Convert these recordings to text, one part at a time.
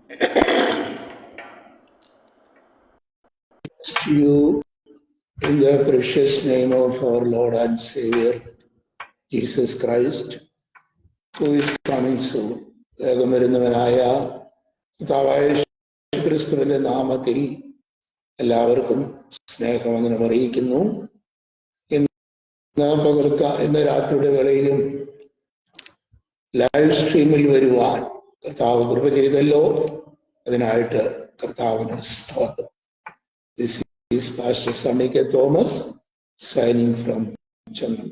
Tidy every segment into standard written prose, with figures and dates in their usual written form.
To you in the precious name of our Lord and Savior, Jesus Christ, who is coming soon. വേഗം വരുന്നവനായ കർത്താവായ യേശുക്രിസ്തുവിന്റെ നാമത്തിൽ എല്ലാവർക്കും സ്നേഹവന്ദനം അറിയിക്കുന്നു. ഇന്ന് രാത്രിയുടെ വേളയിലും ലൈവ് സ്ട്രീമിൽ വരുവാൻ കർത്താവ് കൃപ ചെയ്തല്ലോ. അതിനായിട്ട് കർത്താവിന് സ്തോത്രം. This is Pastor Sanika Thomas signing from Chennai.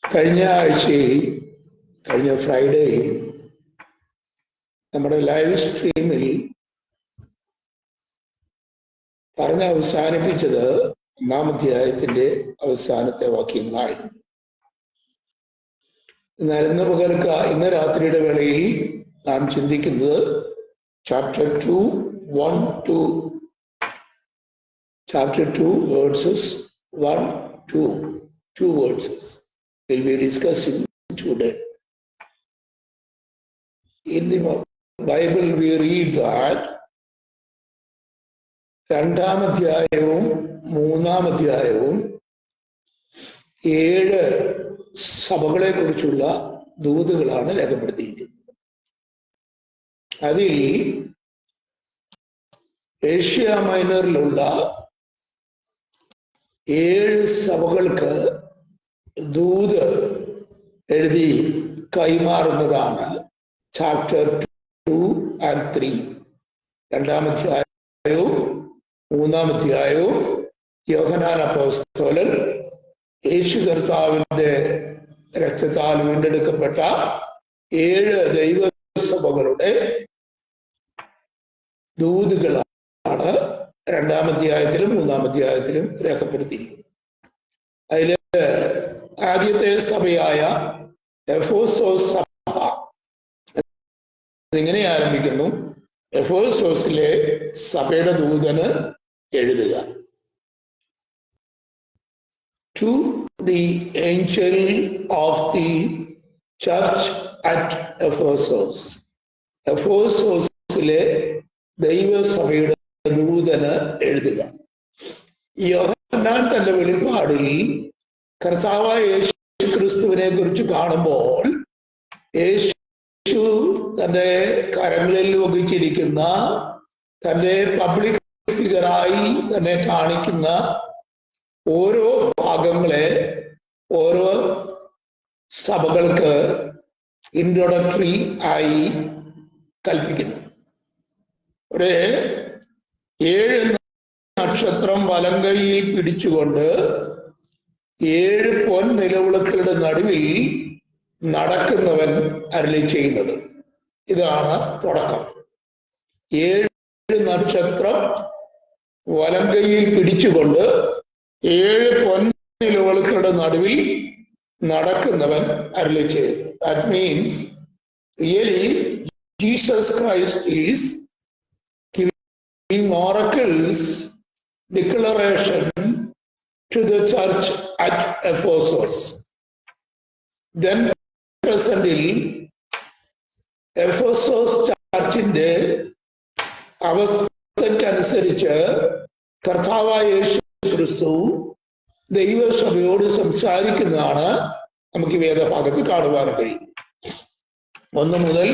കഴിഞ്ഞ ആഴ്ചയിൽ, കഴിഞ്ഞ ഫ്രൈഡേയിൽ നമ്മുടെ ലൈവ് സ്ട്രീമിൽ പറഞ്ഞ് അവസാനിപ്പിച്ചത് 1-ാം അധ്യായത്തിന്റെ അവസാനത്തെ വാക്യങ്ങളായിരുന്നു. എന്നാൽ ഇന്ന് രാത്രിയുടെ വേളയിൽ നാം ചിന്തിക്കുന്നത് chapter 2, 1 to chapter 2 verses 1 to 2 verses we'll be discussing today. In the Bible we read that 2-ാം അധ്യായവും 3-ാം അധ്യായവും 7 സഭകളെ കുറിച്ചുള്ള ദൂതുകളാണ് രേഖപ്പെടുത്തിയിരിക്കുന്നത്. അതിൽ ഏഷ്യ മൈനറിലുള്ള 7 സഭകൾക്ക് ദൂത് എഴുതി കൈമാറുന്നതാണ് ചാപ്റ്റർ 2 and 3. 2-ാം അധ്യായവും 3-ാം അധ്യായവും യോഹന്നാൻ അപ്പോസ്തലൻ യേശു കർത്താവിന്റെ രക്തത്താൽ വീണ്ടെടുക്കപ്പെട്ട 7 ദൈവസഭകളുടെ ദൂതുകളാണ് 2-ാം അധ്യായത്തിലും 3-ാം അധ്യായത്തിലും രേഖപ്പെടുത്തിയിരിക്കുന്നത്. അതില് ആദ്യത്തെ സഭയായ എഫേസോസ് സഭ ഇങ്ങനെ ആരംഭിക്കുന്നു: എഫേസോസിലെ സഭയുടെ ദൂതന് എഴുതുക. To the angel of the church at Ephesus. എഫേസോസിലെ ദൈവസഭയുടെ ദൂതന് എഴുതുക. യോഹന്നാൻ തന്റെ വെളിപ്പാടിൽ കർത്താവായ യേശുക്രിസ്തുവിനെ കുറിച്ച് കാണുമ്പോൾ യേശു തന്റെ കരങ്ങളിൽ വഹിച്ചിരിക്കുന്ന, തന്റെ പബ്ലിക് ഫിഗറായി തന്നെ കാണിക്കുന്ന ഓരോ ഭാഗങ്ങളെ ഓരോ സഭകൾക്ക് ഇൻട്രോഡക്ടറി ആയി കൽപ്പിക്കുന്നു. 7 നക്ഷത്രം വലങ്കയിൽ പിടിച്ചുകൊണ്ട് 7 പൊൻ നിലവിളക്കുകളുടെ നടുവിൽ നടക്കുന്നവൻ അരുളി ചെയ്യുന്നത്. ഇതാണ് തുടക്കം. 7 നക്ഷത്രം വലങ്കയിൽ പിടിച്ചുകൊണ്ട് 7 പൊൻ നിലവിളക്കുകളുടെ നടുവിൽ നടക്കുന്നവൻ അരുളി ചെയ്യുന്നത്. That means really Jesus Christ is giving oracles declaration to the church at Ephesus. Then presently Ephesus ചർച്ചിന്റെ അവസ്ഥക്കനുസരിച്ച് കർത്താവായ യേശു ക്രിസ്തു ദൈവസഭയോട് സംസാരിക്കുന്നതാണ് നമുക്ക് ഈ വേദഭാഗത്ത് കാണുവാൻ കഴിയും. 1 മുതൽ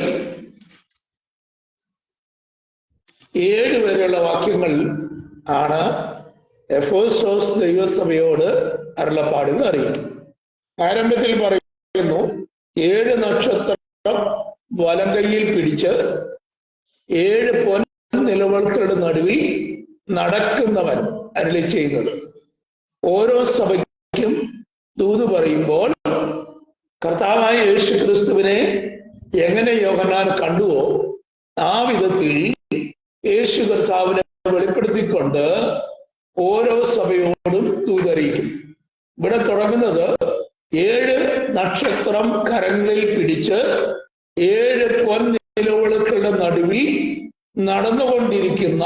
7 വരെയുള്ള വാക്യങ്ങൾ ആണ് എഫേസോസ് ദൈവസഭയോട് അരുളപ്പാടുകൾ അറിയിക്കുന്നു. ആരംഭത്തിൽ പറയുന്നു, 7 നക്ഷത്രം വലങ്കയിൽ പിടിച്ച് 7 പൊൻ നിലവിളക്കുകളുടെ നടുവിൽ നടക്കുന്നവൻ അരുളി ചെയ്യുന്നത്. ഓരോ സഭയ്ക്കും ദൂത് പറയുമ്പോൾ കർത്താവായ യേശു ക്രിസ്തുവിനെ എങ്ങനെ യോഹന്നാൻ കണ്ടുവോ ആ വിധത്തിൽ യേശു കർത്താവിനെ വെളിപ്പെടുത്തിക്കൊണ്ട് ഓരോ സഭയോടും ദൂതറിയിക്കും. ഇവിടെ തുടങ്ങുന്നത് 7 നക്ഷത്രം കരങ്ങളിൽ പിടിച്ച് 7 പൊൻ നിലവിളക്കുകളുടെ നടുവിൽ നടന്നുകൊണ്ടിരിക്കുന്ന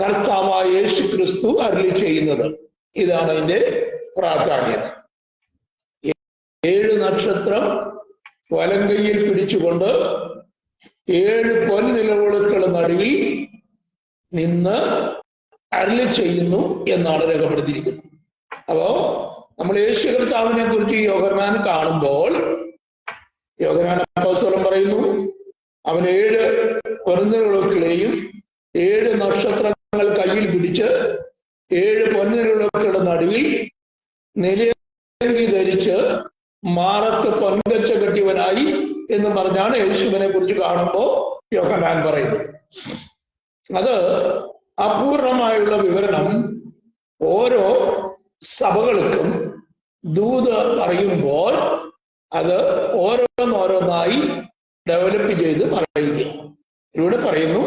കർത്താവായ യേശു ക്രിസ്തു അരുളി ചെയ്യുന്നത്. ഇതാണ് അതിന്റെ പ്രാധാന്യത. 7 നക്ഷത്രം വലങ്കയിൽ പിടിച്ചുകൊണ്ട് 7 പൊൻനിലവിളക്കുകളുടെ നടുവിൽ നിന്ന് അരുളി ചെയ്യുന്നു എന്നാണ് രേഖപ്പെടുത്തിയിരിക്കുന്നത്. അപ്പോ നമ്മൾ യേശു കർത്താവിനെ കുറിച്ച് യോഹന്നാൻ കാണുമ്പോൾ യോഹന്നാൻ അപ്പോസ്തലൻ പറയുന്നു, അവൻ 7 പൊൻനിലവിളക്കുകളെയും 7 നക്ഷത്രങ്ങൾ കയ്യിൽ പിടിച്ച് 7 പൊൻനിലവിളക്കുകളുടെ നടുവിൽ നിലയങ്കി ധരിച്ച് മാറത്ത് പൊൻകച്ച കെട്ടിയവനായി എന്ന് പറഞ്ഞാണ് യേശുവിനെ കുറിച്ച് കാണുമ്പോൾ യോഹന്നാൻ പറയുന്നത്. അത് അപൂർണമായുള്ള വിവരണം ഓരോ സഭകൾക്കും ദൂത് പറയുമ്പോൾ അത് ഓരോന്നോരോന്നായി ഡെവലപ്പ് ചെയ്ത് പറയുക. ഇവിടെ പറയുന്നു,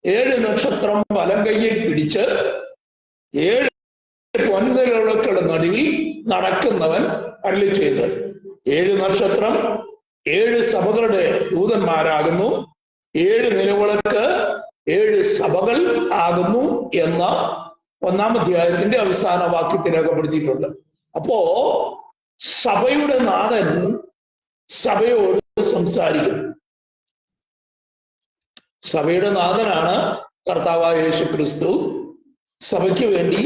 7 നക്ഷത്രം വലം കയ്യിൽ പിടിച്ച് 7 പൊൻനിലവിളക്കുകളുടെ നടുവിൽ നടക്കുന്നവൻ അരുളി ചെയ്ത്. 7 നക്ഷത്രം 7 സഭകളുടെ ദൂതന്മാരാകുന്നു, 7 നിലവിളക്ക് 7 സഭകൾ ആകുന്നു എന്ന 1-ാം അധ്യായത്തിന്റെ അവസാന വാക്യത്തിൽ രേഖപ്പെടുത്തിയിട്ടുണ്ട്. അപ്പോ സഭയുടെ നാഥൻ സഭയോട് സംസാരിക്കും. സഭയുടെ നാഥനാണ് കർത്താവായ യേശു ക്രിസ്തു. സഭയ്ക്ക് വേണ്ടി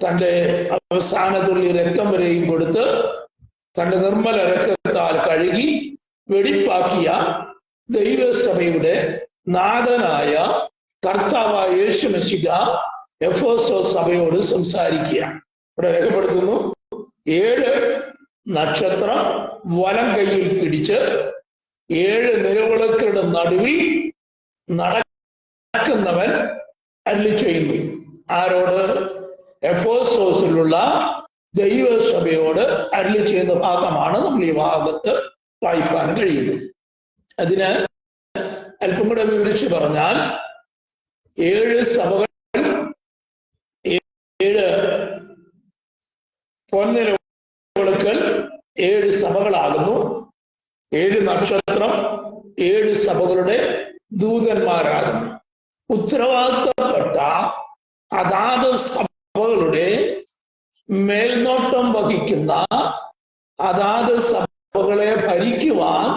തൻ്റെ അവസാന തുള്ളി രക്തം വരെയും കൊടുത്ത് തൻ്റെ നിർമ്മല രക്തത്താൽ കഴുകി വെടിപ്പാക്കിയ ദൈവസഭയുടെ നാഥനായ കർത്താവായ യേശു മെശിഹ എഫേസോസ് സഭയോട് സംസാരിക്കുക. ഇവിടെ രേഖപ്പെടുത്തുന്നു, 7 നക്ഷത്രം വലം കയ്യിൽ പിടിച്ച് 7 നിലവിളക്കുകളുടെ നടുവിൽ നടക്കുന്നവൻ അരുളി ചെയ്യുന്നു. ആരോട്? എഫേസോസിലുള്ള ദൈവസഭയോട് അരുളി ചെയ്യുന്ന ഭാഗമാണ് നമ്മൾ ഈ ഭാഗത്ത് വായിക്കാൻ കഴിയുന്നത്. അതിന് അല്പം കൂടെ വിവരിച്ച് പറഞ്ഞാൽ 7 സഭകൾ 7 പൊൻനിലവിളക്കുകൾ 7 സഭകളാകുന്നു. 7 നക്ഷത്രം 7 സഭകളുടെ ദൂതന്മാരാകുന്നു. ഉത്തരവാദിത്തപ്പെട്ട അതാത് സഭകളുടെ മേൽനോട്ടം വഹിക്കുന്ന അതാത് സഭകളെ ഭരിക്കുവാൻ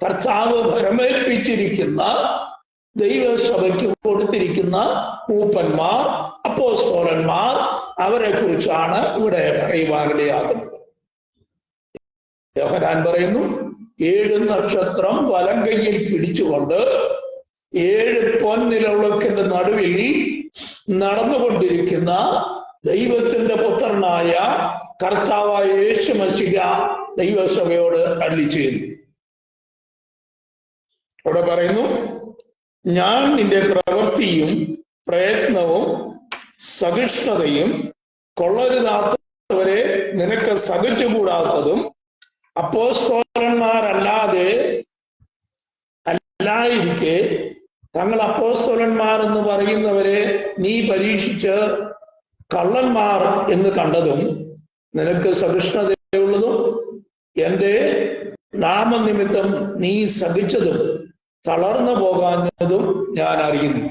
കർത്താവ് ഭരമേൽപ്പിച്ചിരിക്കുന്ന ദൈവസഭയ്ക്ക് കൊടുത്തിരിക്കുന്ന മൂപ്പന്മാർ, അപ്പോസ്തലന്മാർ, അവരെ കുറിച്ചാണ് ഇവിടെ പറയുവാനിടയാകുന്നത്. യോഹന്നാൻ പറയുന്നു, 7 നക്ഷത്രം വലം കയ്യിൽ പിടിച്ചുകൊണ്ട് 7 പൊൻനിലവിളക്കിന്റെ നടുവിൽ നടന്നുകൊണ്ടിരിക്കുന്ന ദൈവത്തിന്റെ പുത്രനായ കർത്താവായ യേശു മശിഹ ദൈവസഭയോട് അരുളി ചെയ്യുന്നു. അവിടെ പറയുന്നു, ഞാൻ നിന്റെ പ്രവൃത്തിയും പ്രയത്നവും സഹിഷ്ണുതയും കൊള്ളരുതാത്തവരെ നിനക്ക് സഹിച്ചുകൂടാത്തതും അല്ലായിരിക്കെ തങ്ങൾ അപ്പോസ്തലന്മാർ എന്ന് പറയുന്നവരെ നീ പരീക്ഷിച്ച് കള്ളന്മാർ എന്ന് കണ്ടതും നിനക്ക് സഹിഷ്ണുതയുള്ളതും എൻ്റെ നാമനിമിത്തം നീ സഹിച്ചതും തളർന്നു പോകാഞ്ഞതും ഞാൻ അറിയുന്നു.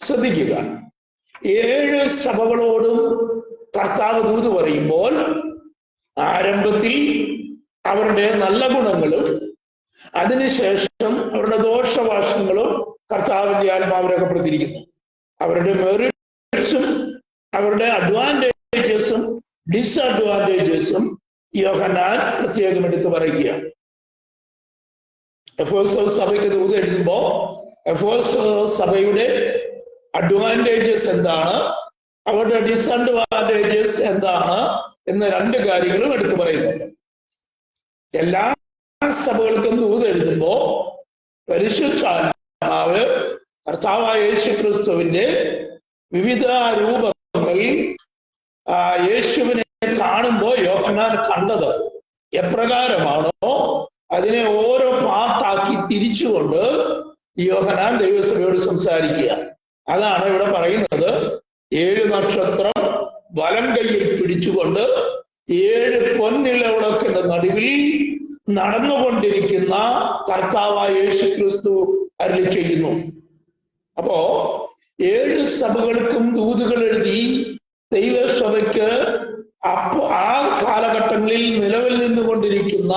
ശ്രദ്ധിക്കുക, 7 സഭകളോടും കർത്താവ് ദൂത് പറയുമ്പോൾ ആരംഭത്തിൽ അവരുടെ നല്ല ഗുണങ്ങളും അതിനുശേഷം അവരുടെ ദോഷവാശങ്ങളും കർത്താവിന്റെ ആത്മാവ് രേഖപ്പെടുത്തിയിരിക്കുന്നു. അവരുടെ മെറിറ്റ്സും അവരുടെ അഡ്വാൻറ്റേജസും ഡിസ്അഡ്വാൻറ്റേജസും യോഹന്നാൻ പ്രത്യേകം എടുത്ത് പറയുകയാണ്. എഫേസോസ് സഭയ്ക്ക് ദൂത് എഴുതുമ്പോ എഫേസോസ് സഭയുടെ അഡ്വാൻറ്റേജസ് എന്താണ്, അവരുടെ ഡിസ്അഡ്വാൻറ്റേജസ് എന്താണ് എന്ന 2 കാര്യങ്ങളും എടുത്തു പറയുന്നുണ്ട്. എല്ലാ സഭകൾക്കും ദൂത് എഴുതുമ്പോ പരിശുദ്ധാത്മാവ് കർത്താവായ യേശു ക്രിസ്തുവിന്റെ വിവിധ രൂപങ്ങളിൽ യേശുവിനെ കാണുമ്പോൾ യോഹന്നാൻ കണ്ടത് എപ്രകാരമാണോ അതിനെ ഓരോ പാർട്ടാക്കി തിരിച്ചുകൊണ്ട് യോഹന്നാൻ ദൈവസഭയോട് സംസാരിക്കുക. അതാണ് ഇവിടെ പറയുന്നത്. 7 നക്ഷത്രം വലം കയ്യിൽ പിടിച്ചുകൊണ്ട് 7 പൊൻനിലവിളക്കിന്റെ നടുവിൽ നടന്നുകൊണ്ടിരിക്കുന്ന കർത്താവായ യേശു ക്രിസ്തു അരുളി ചെയ്യുന്നു. അപ്പോ 7 സഭകൾക്കും ദൂതുകൾ എഴുതി ദൈവസഭയ്ക്ക് ആ കാലഘട്ടങ്ങളിൽ നിലവിൽ നിന്നുകൊണ്ടിരിക്കുന്ന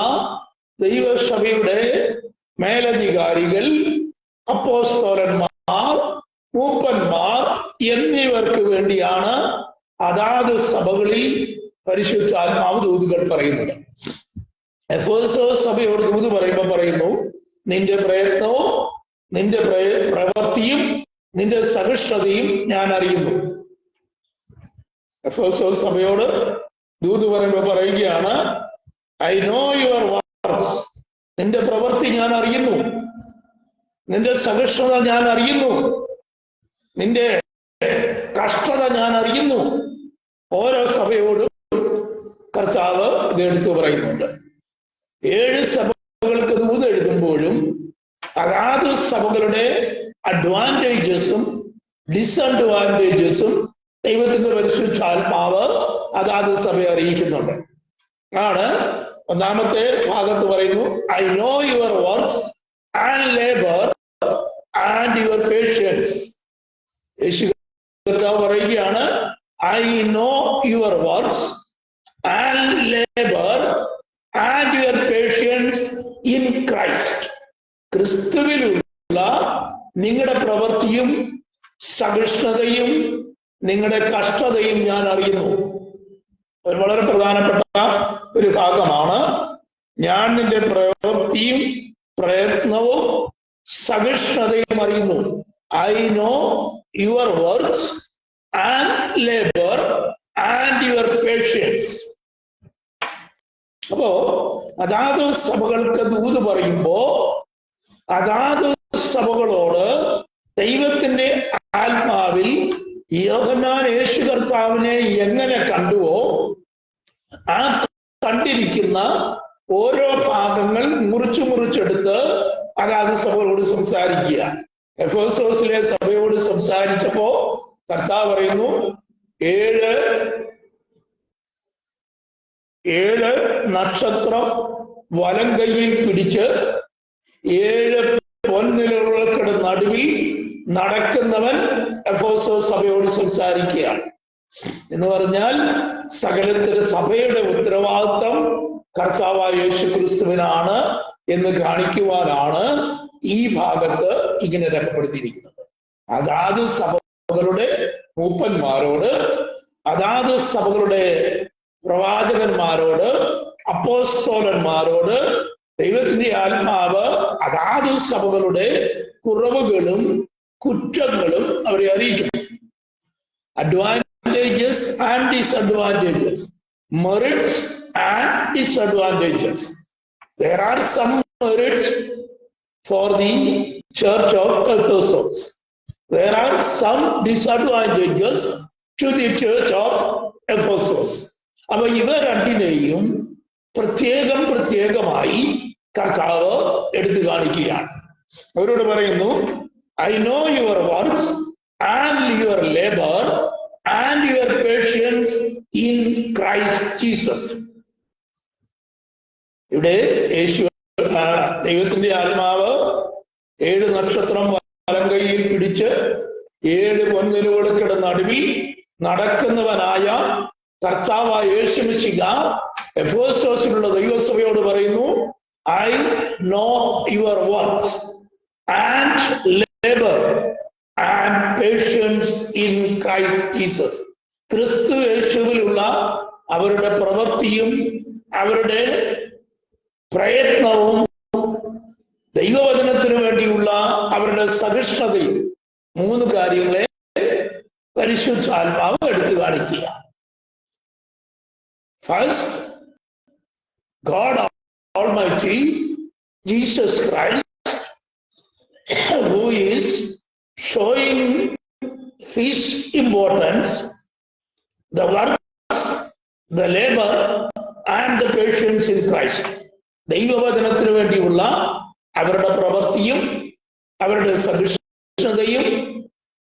ദൈവസഭയുടെ മേലധികാരികൾ, അപ്പോസ്തലന്മാർ, മൂപ്പന്മാർ എന്നിവർക്ക് വേണ്ടിയാണ് അതാത് സഭകളിൽ പരിശുദ്ധാത്മാവ് ദൂതുകൾ പറയുന്നത്. എഫേസോസ് സഭയോട് ദൂത് പറയുമ്പോൾ പറയുന്നു, നിന്റെ പ്രയത്നവും നിന്റെ പ്രവൃത്തിയും നിന്റെ സഹിഷ്ണുതയും ഞാൻ അറിയുന്നു. എഫേസോസ് സഭയോട് ദൂത് പറയുമ്പോൾ പറയുകയാണ്, ഐ നോ യുവർ വർക്ക്സ്, നിന്റെ പ്രവൃത്തി ഞാൻ അറിയുന്നു, നിന്റെ സഹിഷ്ണുത ഞാൻ അറിയുന്നു, നിന്റെ കഷ്ടത ഞാൻ അറിയുന്നു. ഓരോ സഭയോടും കർത്താവ് ഇത് എടുത്തു പറയുന്നുണ്ട്. 7 സഭകൾക്ക് ദൂത് എഴുതുമ്പോഴും അതാത് സഭകളുടെ അഡ്വാൻറ്റേജസും ഡിസഡ്വാൻറ്റേജസും ദൈവത്തിന്റെ പരിശുദ്ധാത്മാവ് അതാത് സഭയെ അറിയിക്കുന്നുണ്ട്. ആണ് ഒന്നാമത്തെ ഭാഗത്ത് പറയുന്നു, I know your works and labour and your patience. യേശു കർത്താവ് പറയുകയാണ്, I know your works and labour and your patience in Christ. ക്രിസ്തുവിലുള്ള നിങ്ങളുടെ പ്രവൃത്തിയും സഹിഷ്ണുതയും നിങ്ങളുടെ കഷ്ടതയും ഞാൻ അറിയുന്നു. ഒരു വളരെ പ്രധാനപ്പെട്ട ഒരു ഭാഗമാണ്. ഞാൻ നിന്റെ പ്രവൃത്തിയും പ്രയത്നവും സഹിഷ്ണുതയും അറിയുന്നു. I know your works and labour and your patients. അപ്പോ അതാത് സഭകൾക്ക് ദൂത് പറയുമ്പോ അതാത് സഭകളോട് ദൈവത്തിന്റെ ആത്മാവിൽ യോഹന്നാൻ യേശു കർത്താവിനെ എങ്ങനെ കണ്ടുവോ ആ കണ്ടിരിക്കുന്ന ഓരോ ഭാഗങ്ങൾ മുറിച്ചെടുത്ത് അതാത് സഭകളോട് സംസാരിക്കുക. എഫേസോസിലെ സഭയോട് സംസാരിച്ചപ്പോ കർത്താവ് പറയുന്നു, 7 നക്ഷത്രം വലം കൈയിൽ പിടിച്ച് 7 പൊൻനിലകളുടെ നടുവിൽ നടക്കുന്നവൻ എഫേസോസ് സഭയോട് സംസാരിക്കുകയാണ്. എന്ന് പറഞ്ഞാൽ സകലത്തിലെ സഭയുടെ ഉത്തരവാദിത്വം കർത്താവായ യേശു ക്രിസ്തുവിനാണ് എന്ന് കാണിക്കുവാനാണ് ഈ ഭാഗത്ത് ഇങ്ങനെ രേഖപ്പെടുത്തിയിരിക്കുന്നത്. അതാത് സഭകളുടെ മൂപ്പന്മാരോട്, അതാത് സഭകളുടെ പ്രവാചകന്മാരോട്, അപ്പോസ്തലന്മാരോട് ദൈവത്തിന്റെ ആത്മാവ് അതാത് സഭകളുടെ കുറവുകളും കുറ്റങ്ങളും അവരെ അറിയിക്കുന്നു. Advantages and disadvantages, merits and disadvantages. There are some merits for the church of Ephesus. There are some disadvantages to the church of Ephesus. അപ്പൊ ഇവ രണ്ടിനെയും പ്രത്യേകമായി കർത്താവ് എടുത്തു കാണിക്കുകയാണ്. അവരോട് പറയുന്നു, I know your works and your labour and your patience in Christ Jesus. ഇവിടെ യേശു ദൈവത്തിന്റെ ആത്മാവ് 7 നക്ഷത്രം വലം കൈയിൽ പിടിച്ച് 7 പൊൻനിലകളുടെ നടുവിൽ നടക്കുന്നവനായ കർത്താവായ യേശു മിശിഹ എഫേസോസിലുള്ള ദൈവസഭയോട് പറയുന്നു, I know your works and labour and patience in Christ Jesus. ക്രിസ്തു യേശുവിലുള്ള അവരുടെ പ്രവൃത്തിയും അവരുടെ പ്രയത്നവും ദൈവവചനത്തിനു വേണ്ടിയുള്ള അവരുടെ സഹിഷ്ണുതയും 3 കാര്യങ്ങളെ പരിശുദ്ധാത്മാവ് എടുത്തു കാണിക്കുക. First, God Almighty, Jesus Christ, who is showing his importance, the works, the labor and the patience in Christ. ദൈവവചനത്തിനു വേണ്ടിയുള്ള അവരുടെ പ്രവൃത്തിയും അവരുടെ സഹിഷ്ണുതയും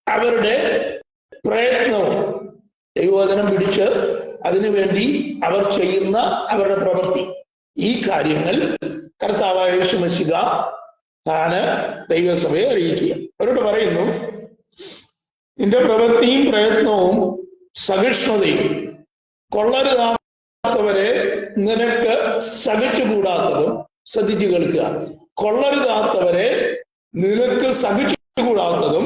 അവരുടെ പ്രയത്നവും, ദൈവവചനം പിടിച്ച് അതിനുവേണ്ടി അവർ ചെയ്യുന്ന അവരുടെ പ്രവൃത്തി, ഈ കാര്യങ്ങൾ കർത്താവായ യേശു മിശിഹ താന് ദൈവസഭയെ അറിയിക്കുക. അവരോട് പറയുന്നു, നിന്റെ പ്രവൃത്തിയും പ്രയത്നവും സഹിഷ്ണുതയും കൊള്ളരുതാത്തവരെ നിനക്ക് സഹിച്ചുകൂടാത്തതും ശ്രദ്ധിച്ചു കേൾക്കുക. കൊള്ളരുതാത്തവരെ നിനക്ക് സഹിച്ചുകൂടാത്തതും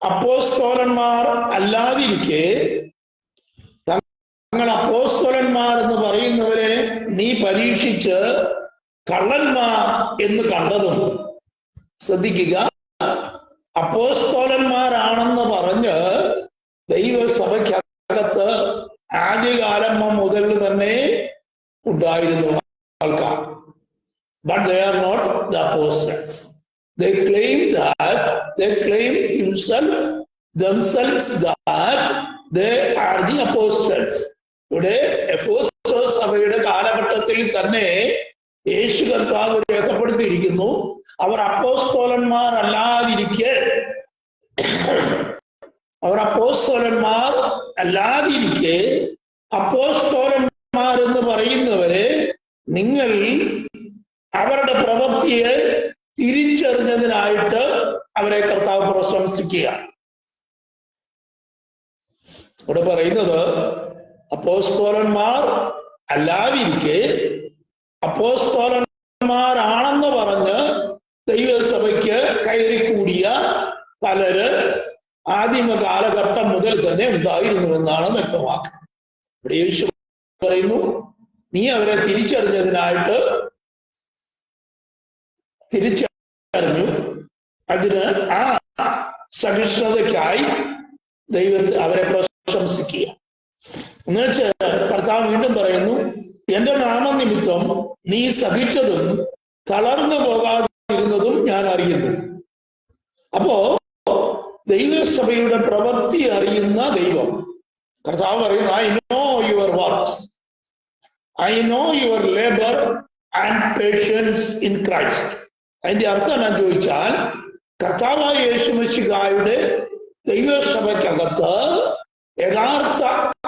അപ്പോസ്തലന്മാർ അല്ലാതിരിക്കെ തങ്ങൾ അപ്പോസ്തലന്മാർ എന്ന് പറയുന്നവരെ നീ പരീക്ഷിച്ച് കള്ളന്മാർ എന്ന് കണ്ടതും. ശ്രദ്ധിക്കുക, അപ്പോസ്തലന്മാരാണെന്ന് പറഞ്ഞ് ദൈവസഭയ്ക്കകത്ത് ആദ്യകാലം മുതൽ തന്നെ ഉണ്ടായിരുന്നു ആൾക്കാർ. But they are not the apostles. They claim themselves that they are the apostles. ഇവിടെ എഫേസോസ് സഭയുടെ കാലഘട്ടത്തിൽ തന്നെ യേശു കർത്താവ് രേഖപ്പെടുത്തിയിരിക്കുന്നു, അവർ അപ്പോസ്തലന്മാർ അല്ലാതിരിക്കെ അപ്പോസ്തലന്മാർ എന്ന് പറയുന്നവരെ നിങ്ങൾ അവരുടെ പ്രവൃത്തിയെ തിരിച്ചറിഞ്ഞതിനായിട്ട് അവരെ കർത്താവ് പ്രശംസിക്കുക. ഇവിടെ പറയുന്നത് അപ്പോസ്തലന്മാർ അല്ലാതിരിക്കെ അപ്പോസ്തലന്മാരാണെന്ന് പറഞ്ഞ് ദൈവസഭയ്ക്ക് കയറിക്കൂടിയ പലര് ആദിമ കാലഘട്ടം മുതൽ തന്നെ ഉണ്ടായിരുന്നുവെന്നാണ് വ്യക്തമാക്കുന്നത്. ഇവിടെ യേശു പറയുന്നു, നീ അവരെ തിരിച്ചറിഞ്ഞു, അതിന് ആ സഹിഷ്ണുതയ്ക്കായി ദൈവത്തെ അവരെ പ്രശംസിക്കുക. എന്നുവെച്ചാൽ കർത്താവ് വീണ്ടും പറയുന്നു, എന്റെ നാമനിമിത്തം നീ സഹിച്ചതും തളർന്നു പോകാതിരുന്നതും ഞാൻ അറിയുന്നു. അപ്പോ ദൈവസഭയുടെ പ്രവൃത്തി അറിയുന്ന ദൈവം കർത്താവ് പറയുന്നു, I know your works, I know your labour and patience in Christ. അതിന്റെ അർത്ഥം എന്താ ചോദിച്ചാൽ, കർത്താവായ യേശുമിശിഹായുടെ ദൈവസഭയ്ക്കകത്ത് യഥാർത്ഥ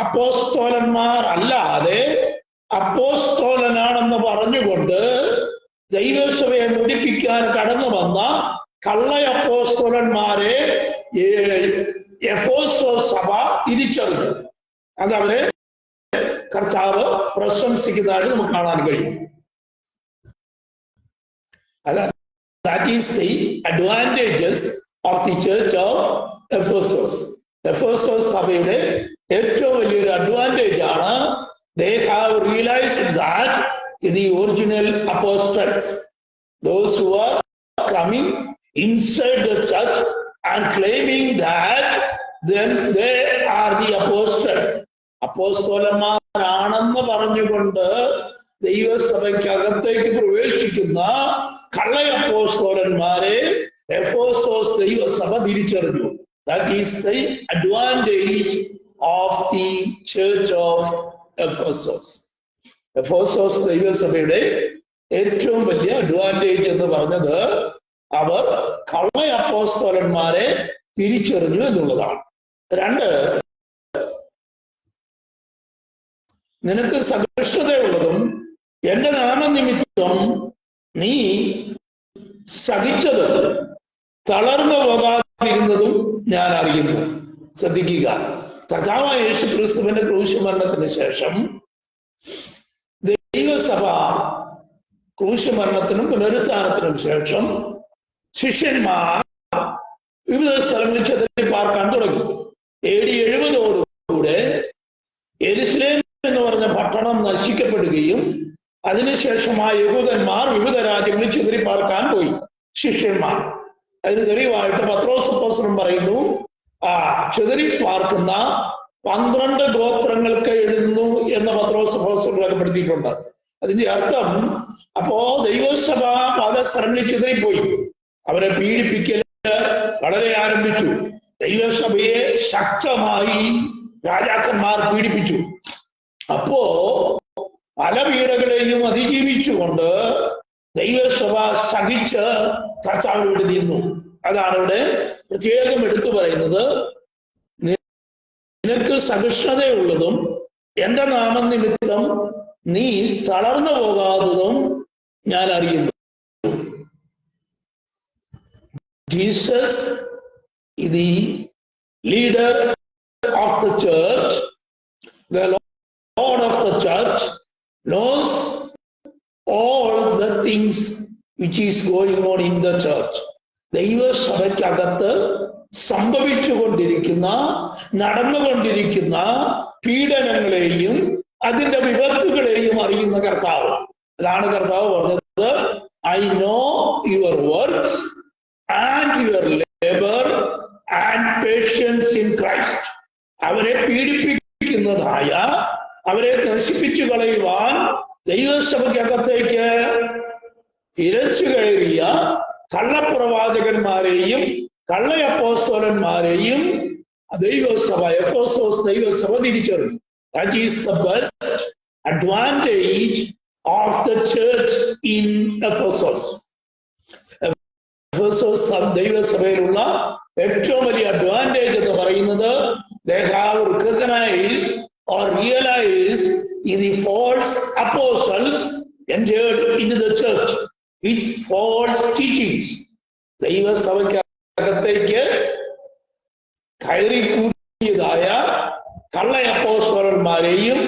അപ്പോസ്തലന്മാർ അല്ലാതെ അപ്പോസ്തലനാണെന്ന് പറഞ്ഞുകൊണ്ട് ദൈവസഭയെ മുടിപ്പിക്കാൻ കടന്നു വന്ന കള്ള അപ്പോസ്തലന്മാരെ എഫേസോസ് സഭ തിരിച്ചറിഞ്ഞു. അതവരെ കർത്താവ് പ്രശംസിക്കുന്നതായിട്ട് നമുക്ക് കാണാൻ കഴിയും. That is the advantages of the church of Ephesus. Ephesus സഭയുടെ ഏറ്റവും വലിയൊരു അഡ്വാൻറ്റേജ് ആണ്, they have realized that the original apostles, those who are coming inside the church and claiming that they are the apostles, അപ്പോസ്തലന്മാരാണെന്ന് പറഞ്ഞുകൊണ്ട് ദൈവസഭയ്ക്കകത്തേക്ക് പ്രവേശിക്കുന്ന കള്ള അപ്പോസ്തലന്മാരെ എഫേസോസ് ദൈവസഭ തിരിച്ചറിഞ്ഞു. That is the advantage of the church of Ephesus. Ephesus ദൈവസഭയുടെ ഏറ്റവും വലിയ advantage എന്ന് പറഞ്ഞത് അവർ കള്ള അപ്പോസ്തലന്മാരെ തിരിച്ചറിഞ്ഞു എന്നുള്ളതാണ്. രണ്ട്, നിനക്ക് സഹിഷ്ണുതയുള്ളതും എന്റെ നാമനിമിത്തം നീ സഹിച്ചതും തളർന്നു പോകാതിരുന്നതും ഞാൻ അറിയുന്നു. ശ്രദ്ധിക്കുക, കർത്താവായ യേശു ക്രിസ്തുവിന്റെ ക്രൂശുമരണത്തിന് ശേഷം ദൈവസഭ ക്രൂശുമരണത്തിനും പുനരുത്ഥാനത്തിനും ശേഷം ശിഷ്യന്മാർ വിവിധ സ്ഥലങ്ങളിൽ ചെതറി പാർക്കാൻ തുടങ്ങി. AD 70 യെരുശലേം എന്ന് പറഞ്ഞ പട്ടണം നശിക്കപ്പെടുകയും അതിനുശേഷം ആ യഹൂദന്മാർ വിവിധ രാജ്യങ്ങളിൽ ചിതറി പാർക്കാൻ പോയി ശിഷ്യന്മാർ. അതിന് തെളിവായിട്ട് പത്രോസ് അപ്പോസ്തലൻ പറയുന്നു, ചിതറി പാർക്കുന്ന 12 ഗോത്രങ്ങൾക്ക് എഴുതുന്നു എന്ന് പത്രോസ് അപ്പോസ്തലൻ രേഖപ്പെടുത്തിയിട്ടുണ്ട്. അതിന്റെ അർത്ഥം, അപ്പോ ദൈവസഭ പല സ്ഥലങ്ങളിൽ ചിതറിപ്പോയി, അവരെ പീഡിപ്പിക്കൽ വളരെ ആരംഭിച്ചു. ദൈവസഭയെ ശക്തമായി രാജാക്കന്മാർ പീഡിപ്പിച്ചു. അപ്പോ പല പീഡകളെയും അതിജീവിച്ചുകൊണ്ട് ദൈവസഭ സഹിച്ച് കർത്താവിനോട് നിന്നു. അതാണ് ഇവിടെ പ്രത്യേകം എടുത്തു പറയുന്നത്, നിനക്ക് സഹിഷ്ണുതയുള്ളതും എന്റെ നാമനിമിത്തം നീ തളർന്നു പോകാത്തതും ഞാൻ അറിയുന്നു. Jesus is the leader of the church. The Lord of the church knows all the things which is going on in the church. ദൈവസഭയ്ക്കകത്ത് സംഭവിച്ചുകൊണ്ടിരിക്കുന്ന, നടന്നുകൊണ്ടിരിക്കുന്ന പീഡനങ്ങളെയും അതിന്റെ വിപത്തുകളെയും അറിയുന്ന കർത്താവ്. അതാണ് കർത്താവ് പറഞ്ഞത്, I know your works and your labour and patience in Christ. അവരെ പീഡിപ്പിക്കുന്നതായ, അവരെ നശിപ്പിച്ചു കളയുവാൻ ദൈവസഭയ്ക്കകത്തേക്ക് ഇരച്ചു കയറിയ കള്ളപ്രവാചകന്മാരെയും കള്ളയപ്പോസ്തലന്മാരെയും ദൈവസഭ, എഫെസോസ് ദൈവസഭ തിരിച്ചറിഞ്ഞു. That is the best advantage of the church in Ephesus. Ephesus ദൈവസഭയിലുള്ള ഏറ്റവും വലിയ അഡ്വാൻറ്റേജ് എന്ന് പറയുന്നത്, they have recognized or realized the false apostles entered into the church with false teachings. ദൈവസഭയ്ക്കകത്തേക്ക് കയറി കൂടിയതായ കള്ള അപ്പോസ്തലന്മാരെയും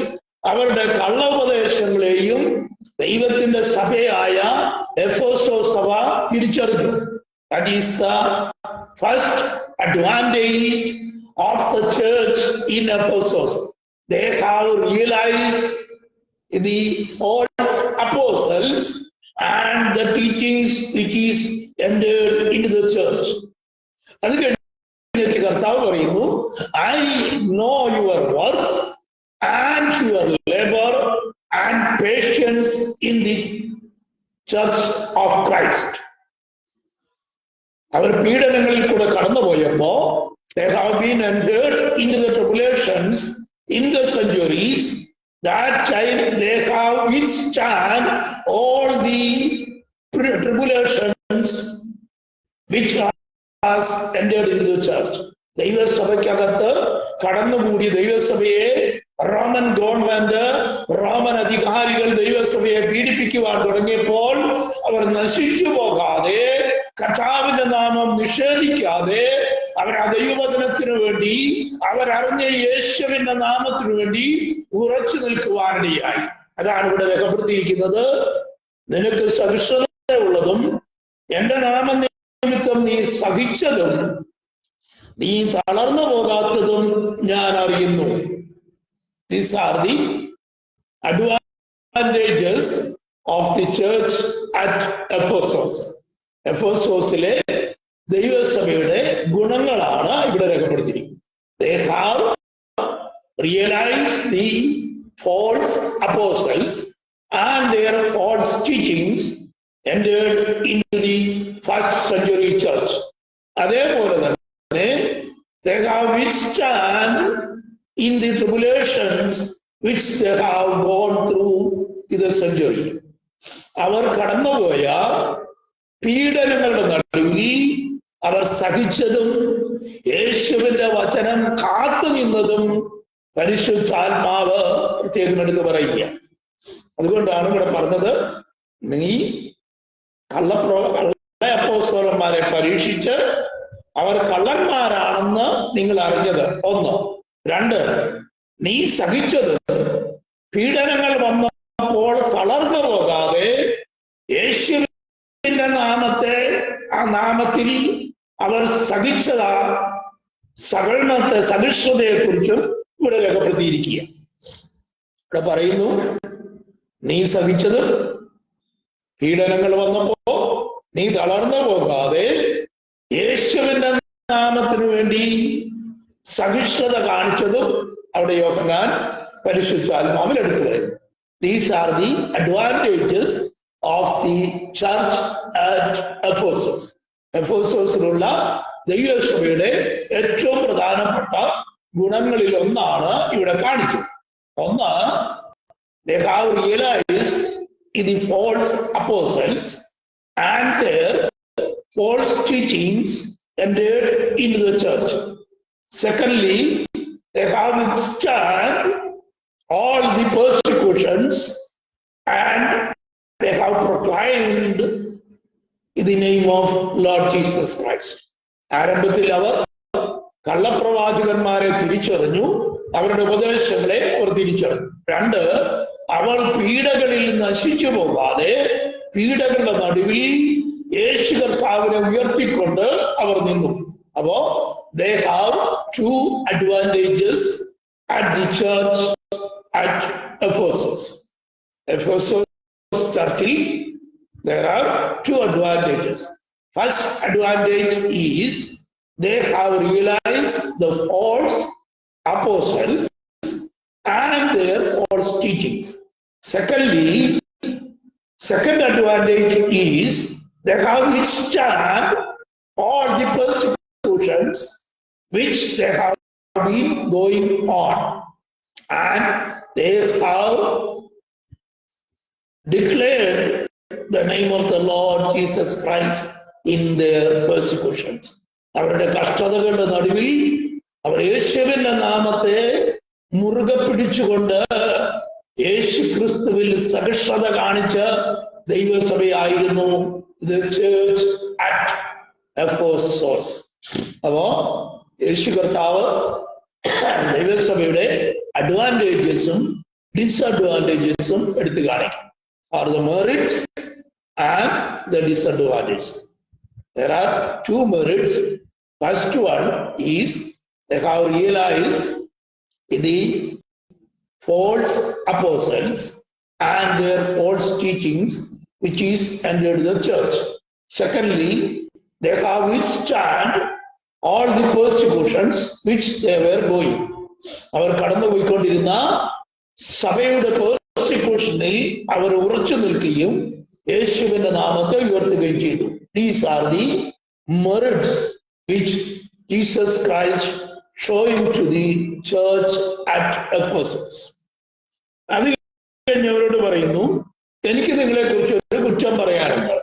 അവരുടെ കള്ള ഉപദേശങ്ങളെയും ദൈവത്തിന്റെ സഭയായ എഫെസോസ് സഭ തിരിച്ചറിഞ്ഞു. That is the first advantage of the church in Ephesus. They have realized the false apostles and the teachings which is entered into the church. അത് കഴിഞ്ഞ് കർത്താവ് പറയുന്നു, I know your works and your labor and patience in the church of Christ. അവർ പീഡനങ്ങളിൽ കൂടെ കടന്നുപോയപ്പോ, they have been entered into the tribulations in the centuries. That time they have withstand all the tribulations which has entered into the church. ദൈവസഭയ്ക്കകത്ത് കടന്നുകൂടി ദൈവസഭയെ Roman government, Roman അധികാരികൾ ദൈവസഭയെ പീഡിപ്പിക്കുവാൻ തുടങ്ങിയപ്പോൾ അവർ നശിച്ചു പോകാതെ, കർത്താവിന്റെ നാമം നിഷേധിക്കാതെ, അവർ ആ ദൈവവചനത്തിനു വേണ്ടി, അവരറിഞ്ഞ യേശുവിന്റെ നാമത്തിനു വേണ്ടി ഉറച്ചു നിൽക്കുവാനിടയായി. അതാണ് ഇവിടെ രേഖപ്പെടുത്തിയിരിക്കുന്നത്, നിനക്ക് സഹിഷ്ണുതയുള്ളതും എന്റെ നാമനിമിത്തം നീ സഹിച്ചതും നീ തളർന്നു പോകാത്തതും ഞാൻ അറിയുന്നു. These are the advantages of the church at Ephesus. എഫെസോസിലെ ദൈവസഭയുടെ ഗുണങ്ങളാണ് ഇവിടെ രേഖപ്പെടുത്തിയിരിക്കുന്നത്. They have realized the false apostles and their false teachings entered into the first century church. അതേപോലെ തന്നെ they have withstand in the tribulations which they have gone through in the century. അവർ കടന്നുപോയ പീഡനങ്ങളുടെ നടുവിൽ അവർ സഹിച്ചതും യേശുവിന്റെ വചനം കാത്തു നിന്നതും പരിശുദ്ധാത്മാവ് പ്രത്യേകം എടുത്ത് പറയുക. അതുകൊണ്ടാണ് ഇവിടെ പറഞ്ഞത്, നീ കള്ള അപ്പോസ്തലന്മാരെ പരീക്ഷിച്ച് അവർ കള്ളന്മാരാണെന്ന് നിങ്ങൾ അറിഞ്ഞത്. 1. 2, നീ സഹിച്ചത് പീഡനങ്ങൾ വന്നപ്പോൾ തളർന്നു പോകാതെ യേശുവിന്റെ നാമത്തെ, ആ നാമത്തിൽ അവർ സഹിച്ചതാ സഹിഷ്ണുതയെ കുറിച്ചും ഇവിടെ രേഖപ്പെടുത്തിയിരിക്കുക. ഇവിടെ പറയുന്നു, നീ സഹിച്ചത് പീഡനങ്ങൾ വന്നപ്പോ നീ തളർന്നു പോകാതെ യേശുവിന്റെ നാമത്തിനു വേണ്ടി സഹിഷ്ണുത കാണിച്ചതും അവിടെ യോഹന്നാൻ പരിശുദ്ധാത്മാവിൽ എടുത്തു പറയുന്നു. These are the advantages of the church at Ephesus. എഫെസോസിലുള്ള ദൈവസഭയുടെ ഏറ്റവും പ്രധാനപ്പെട്ട ഗുണങ്ങളിൽ ഒന്നാണ് ഇവിടെ കാണിച്ചത്. 1, they have realized the false apostles and their false teachings entered into the church. Secondly, they have withstand all the persecutions and they have proclaimed in the name of Lord Jesus Christ. ആരംഭത്തിൽ അവർ കള്ളപ്രവാചകന്മാരെ തിരിച്ചറിഞ്ഞു, അവരുടെ ഉപദേശങ്ങളെ അവർ തിരിച്ചറിഞ്ഞു. 2, അവർ പീഡകളിൽ നശിച്ചു പോകാതെ പീഡകളുടെ നടുവിൽ യേശു കർത്താവിനെ ഉയർത്തിക്കൊണ്ട് അവർ നിന്നു. അപ്പോ they have two advantages at the church at Ephesus. Ephesus church, there are two advantages. First advantage is they have realized the false apostles and their false teachings. Second advantage is they have withstood all the persecutions which they have been going on, and they have declared the name of the Lord Jesus Christ in their persecutions. അവരുടെ കഷ്ടതകളുടെ നടുവിൽ അവർ യേശുവിന്റെ നാമത്തെ മുറുകെ പിടിച്ചുകൊണ്ട് യേശു ക്രിസ്തുവിൽ സഹിഷ്ണുത കാണിച്ച ദൈവസഭയായിരുന്നു the church at Ephesus. അപ്പോ യേശു കർത്താവ് ദൈവസഭയുടെ അഡ്വാൻറ്റേജസും ഡിസ്അഡ്വാൻറ്റേജസും എടുത്തു കാണിക്കും. Are the merits and the disadvantages. There are two merits. First one is they have realized the false apostles and their false teachings which is entered the church. Secondly, they have withstood all the persecutions which they were going. അവർ കടന്നു പോയിക്കൊണ്ടിരുന്ന സഭയുടെ പെർസിക്യൂഷനിൽ അവർ ഉറച്ചു നിൽക്കുകയും യേശുവിന്റെ നാമത്തെ ഉയർത്തുകയും ചെയ്തു. These are the merits which Jesus Christ showing to the church at Ephesus. അത് കഴിഞ്ഞവരോട് പറയുന്നു, എനിക്ക് നിങ്ങളെ കുറിച്ച് ഒരു കുറ്റം പറയാനുണ്ട്.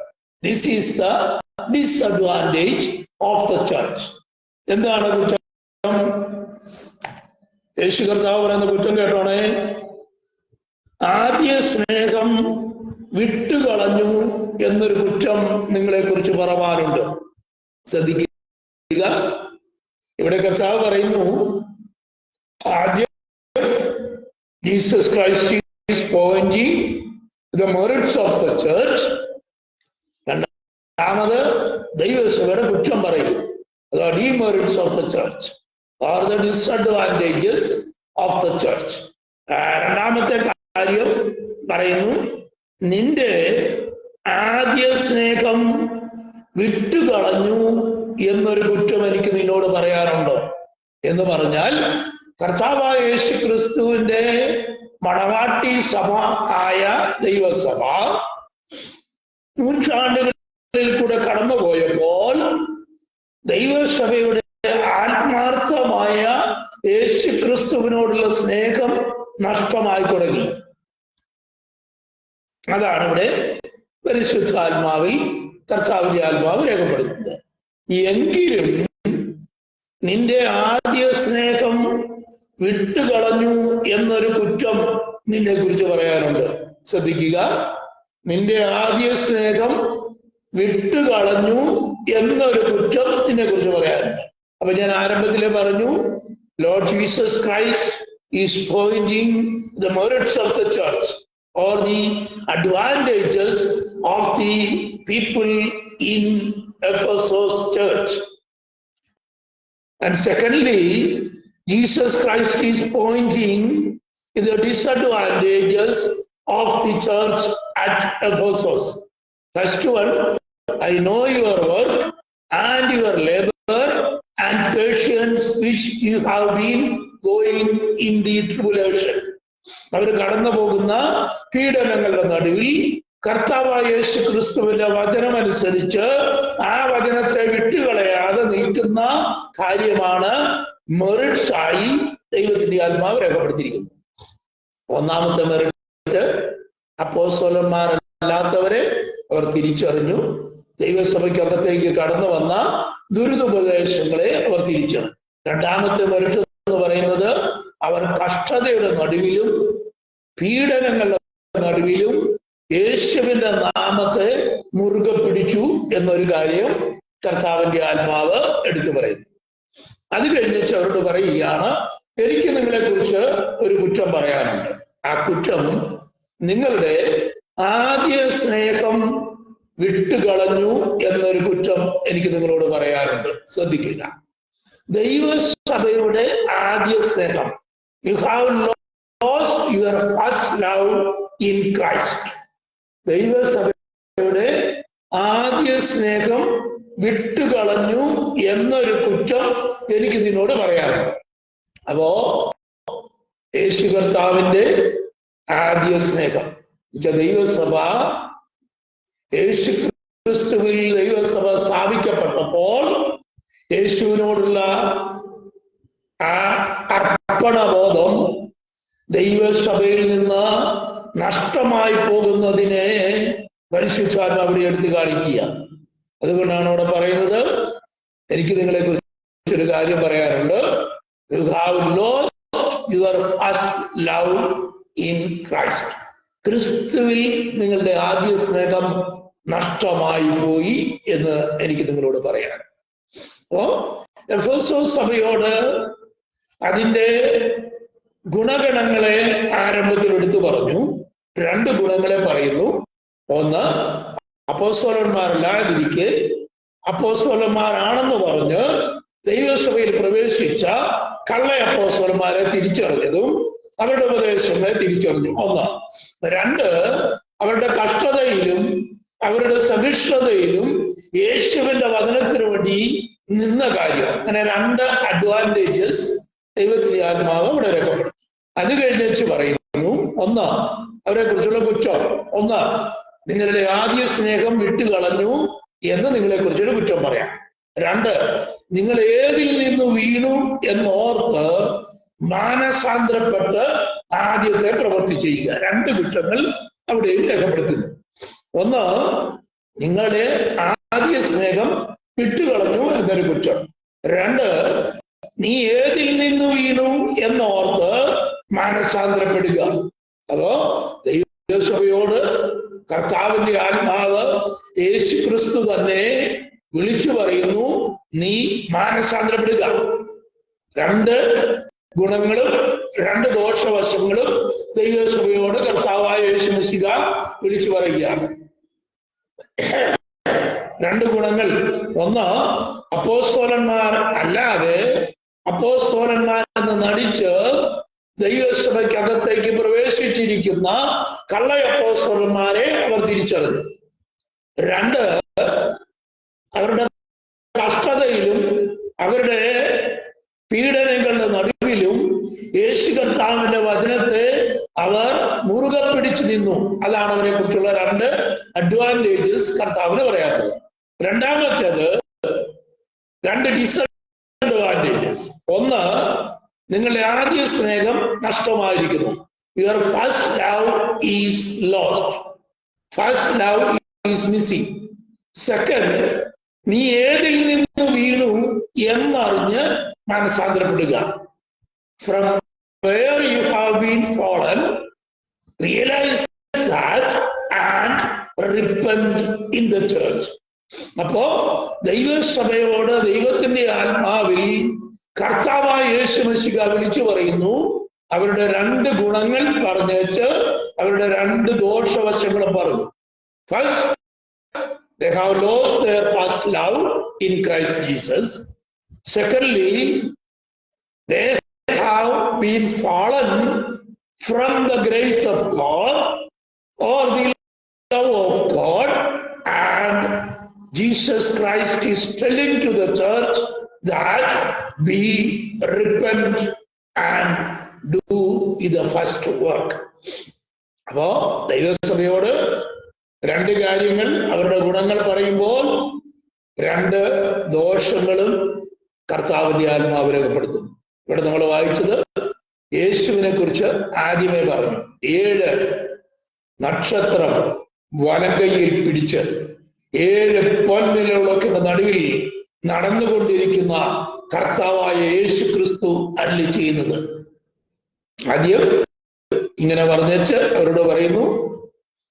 This is the disadvantage of the church. എന്താണ് കുറ്റം? യേശു കർത്താവ് പറയുന്ന കുറ്റം കേട്ടോണേ. ആദ്യ സ്നേഹം വിട്ടുകളഞ്ഞു എന്നൊരു കുറ്റം നിങ്ങളെ കുറിച്ച് പറവാനുണ്ട്. ശ്രദ്ധിക്കുക, ഇവിടെ കർത്താവ് പറയുന്നു, ആദ്യം Jesus Christ is pointing the merits of the church. രണ്ടാമത് ദൈവസഭയുടെ കുറ്റം പറയും, അതാണ് demerits of the church or the disadvantages of the church. രണ്ടാമത്തെ കാര്യം പറയുന്നു, നിന്റെ ആദ്യ സ്നേഹം വിട്ടുകളഞ്ഞു എന്നൊരു കുറ്റം എനിക്ക് നിന്നോട് പറയാനുണ്ടോ എന്ന് പറഞ്ഞാൽ, കർത്താവായ യേശു ക്രിസ്തുവിന്റെ മണവാട്ടി സഭ ആയ ദൈവസഭ നൂറ്റാണ്ടുകളിൽ കൂടെ കടന്നുപോയപ്പോൾ ദൈവസഭയുടെ ആത്മാർത്ഥമായ യേശു ക്രിസ്തുവിനോടുള്ള സ്നേഹം നഷ്ടമായി തുടങ്ങി. അതാണ് ഇവിടെ പരിശുദ്ധാത്മാവിൽ കർത്താവിന്റെ ആത്മാവ് രേഖപ്പെടുത്തുന്നത്. എങ്കിലും നിന്റെ ആദ്യ സ്നേഹം വിട്ടുകളഞ്ഞു എന്നൊരു കുറ്റം നിന്നെ കുറിച്ച് പറയാനുണ്ട്. ശ്രദ്ധിക്കുക, നിന്റെ ആദ്യ സ്നേഹം വിട്ടുകളഞ്ഞു എന്നൊരു കുറ്റം നിന്നെ കുറിച്ച് പറയാനുണ്ട്. അപ്പൊ ഞാൻ ആരംഭത്തിലെ പറഞ്ഞു, Lord Jesus Christ is pointing the merits of the church or the advantages of the people in Ephesus church. And secondly, Jesus Christ is pointing to the disadvantages of the church at Ephesus. First one, I know your work and your labor and patience which you have been going in the tribulation. അവർ കടന്നു പോകുന്ന പീഡനങ്ങളുടെ നടുവിൽ കർത്താവായ യേശു ക്രിസ്തുവിന്റെ വചനമനുസരിച്ച് ആ വചനത്തെ വിട്ടുകളയാതെ നിൽക്കുന്ന കാര്യമാണ് merits ആയി ദൈവത്തിന്റെ ആത്മാവ് രേഖപ്പെടുത്തിയിരിക്കുന്നത്. ഒന്നാമത്തെ മെറിറ്റ്, അപ്പോസ്തലന്മാരല്ലാത്തവരെ അവർ തിരിച്ചറിഞ്ഞു. ദൈവസഭയ്ക്കകത്തേക്ക് കടന്നു വന്ന ദുരിതോപദേശങ്ങളെ അവർ തിരിച്ചറിഞ്ഞു. രണ്ടാമത്തെ മെറിറ്റ് എന്ന് പറയുന്നത്, അവർ കഷ്ടതയുടെ നടുവിലും പീഡനങ്ങളുടെ നടുവിലും യേശുവിന്റെ നാമത്തെ മുറുകെ പിടിച്ചു എന്നൊരു കാര്യം കർത്താവിന്റെ ആത്മാവ് എടുത്തു പറയുന്നു. അത് കഴിഞ്ഞിട്ട് അവരോട് പറയുകയാണ്, എനിക്ക് നിങ്ങളെ കുറിച്ച് ഒരു കുറ്റം പറയാനുണ്ട്. ആ കുറ്റം നിങ്ങളുടെ ആദ്യ സ്നേഹം വിട്ടുകളഞ്ഞു എന്നൊരു കുറ്റം എനിക്ക് നിങ്ങളോട് പറയാനുണ്ട്. ശ്രദ്ധിക്കുക. ദൈവസഭയുടെ ആദ്യ സ്നേഹം, you have lost your first love in Christ. ദൈവസഭയുടെ ആദ്യ സ്നേഹം വിട്ടുകളഞ്ഞു എന്നൊരു കുറ്റം എനിക്ക് നിന്നോട് പറയാനുണ്ട്. അപ്പോ യേശു കർത്താവിന്റെ ആദ്യ സ്നേഹം, ദൈവസഭ, യേശു ക്രിസ്തുവിൽ ദൈവസഭ സ്ഥാപിക്കപ്പെട്ടപ്പോൾ യേശുവിനോടുള്ള ആ അർപ്പണബോധം ദൈവസഭയിൽ നിന്ന് നഷ്ടമായി പോകുന്നതിനെ പരിശുദ്ധാത്മാവ് അവിടെ എടുത്തു കാണിക്കുക. അതുകൊണ്ടാണ് അവിടെ പറയുന്നത്, എനിക്ക് നിങ്ങളെ കുറിച്ച് ഒരു കാര്യം പറയാനുണ്ട്. U have lost your first love in Christ. ക്രിസ്തുവിൽ നിങ്ങളുടെ ആദ്യ സ്നേഹം നഷ്ടമായി പോയി എന്ന് എനിക്ക് നിങ്ങളോട് പറയാൻ. അപ്പോ എഫെസോസ് സഭയോട് അതിന്റെ ഗുണഗണങ്ങളെ ആരംഭത്തിൽ എടുത്തു പറഞ്ഞു. 2 ഗുണങ്ങളെ പറയുന്നു. ഒന്ന്, അപ്പോസ്തലന്മാരല്ലാതിരിക്കെ അപ്പോസ്തലന്മാരാണെന്ന് പറഞ്ഞ് ദൈവസഭയിൽ പ്രവേശിച്ച കള്ള അപ്പോസ്തലന്മാരെ തിരിച്ചറിഞ്ഞതും അവരുടെ ഉപദേശങ്ങളെ തിരിച്ചറിഞ്ഞു. 1. 2, അവരുടെ കഷ്ടതയിലും അവരുടെ സഹിഷ്ണുതയിലും യേശുവിന്റെ വചനത്തിനു വേണ്ടി നിന്ന കാര്യം. അങ്ങനെ 2 അഡ്വാൻറ്റേജസ് ദൈവത്തിന്റെ ആത്മാവ് അവിടെ രേഖപ്പെടുത്തി. അത് കഴിഞ്ഞ് വെച്ച് പറയുന്നു, 1, അവരെ കുറിച്ചുള്ള കുറ്റം. 1, നിങ്ങളുടെ ആദ്യ സ്നേഹം വിട്ടുകളഞ്ഞു എന്ന് നിങ്ങളെ കുറിച്ചൊരു കുറ്റം പറയാം. 2, നിങ്ങൾ ഏതിൽ നിന്ന് വീണു എന്നോർത്ത് മാനസാന്തരപ്പെട്ട് ആദ്യത്തെ പ്രവൃത്തി ചെയ്യുക. 2 കുറ്റങ്ങൾ അവിടെയും രേഖപ്പെടുത്തുന്നു. 1, നിങ്ങളുടെ ആദ്യ സ്നേഹം വിട്ടുകളഞ്ഞു എന്നൊരു കുറ്റം. 2, നീ ഏതിൽ നിന്ന് വീണു എന്നോർത്ത് മാനസാന്തരപ്പെടുക. അപ്പോ ദൈവസഭയോട് കർത്താവിന്റെ ആത്മാവ് യേശു ക്രിസ്തു തന്നെ വിളിച്ചു പറയുന്നു, നീ മാനസാന്തരപ്പെടുക. 2 ഗുണങ്ങളും 2 ദോഷവശങ്ങളും ദൈവസഭയോട് കർത്താവായ യേശു മിശിഹ വിളിച്ചു പറയുകയാണ്. 2 ഗുണങ്ങൾ. 1, അപ്പോസ്തലന്മാർ അല്ലാതെ അപ്പോസ്തലന്മാരെന്ന് നടിച്ച് ദൈവസഭയ്ക്കകത്തേക്ക് പ്രവേശിച്ചിരിക്കുന്ന കള്ള അപ്പോസ്തലന്മാരെ അവർ തിരിച്ചറിഞ്ഞു. 2, അവരുടെ കഷ്ടതയിലും അവരുടെ പീഡനങ്ങളുടെ നടുവിലും യേശു കർത്താവിന്റെ വചനത്തെ അവർ മുറുകെ പിടിച്ചു നിന്നു. അതാണ് അവരെ കുറിച്ചുള്ള 2 അഡ്വാൻറ്റേജസ് കർത്താവിന് പറയാനുള്ളത്. രണ്ടാമത്തേത് 2 ഡിസഡ്വാൻറ്റേജസ്. 1, നിങ്ങളുടെ ആദ്യ സ്നേഹം നഷ്ടമായിരിക്കുന്നു. Your first love is lost. First love is missing. 2, നീ ഏതിൽ നിന്ന് വീണു എന്നറിഞ്ഞ് മനസ്സാന്തരപ്പെടുക. From where you have been fallen, realize that and repent in the church. അപ്പോ ദൈവസഭയോട് ദൈവത്തിന്റെ ആത്മാവിൽ കർത്താവായ യേശു മിശിഹ വിളിച്ചു പറയുന്നു, അവരുടെ 2 ഗുണങ്ങൾ പറഞ്ഞേച്ച് അവരുടെ 2 ദോഷവശങ്ങളും പറഞ്ഞു. First, they have lost their first love in Christ Jesus. Secondly, they have been fallen from the grace of God or the love of God, and Jesus Christ is telling to the church that we repent and do the first work. അപ്പോ ദൈവസഭയോട് 2 കാര്യങ്ങൾ, അവരുടെ ഗുണങ്ങൾ പറയുമ്പോൾ 2 ദോഷങ്ങളും കർത്താവിന്റെ ആത്മാവ് രേഖപ്പെടുത്തുന്നു. ഇവിടെ നമ്മൾ വായിച്ചത് യേശുവിനെ കുറിച്ച് ആദ്യമേ പറഞ്ഞു. 7 നക്ഷത്രം വലങ്കയിൽ പിടിച്ച് 7 പൊൻനിലവിളക്കിന്റെ നടുവിൽ നടന്നുകൊണ്ടിരിക്കുന്ന കർത്താവായ യേശു ക്രിസ്തു അരുളി ചെയ്യുന്നത്. ആദ്യം ഇങ്ങനെ പറഞ്ഞേച്ച് അവരോട് പറയുന്നു,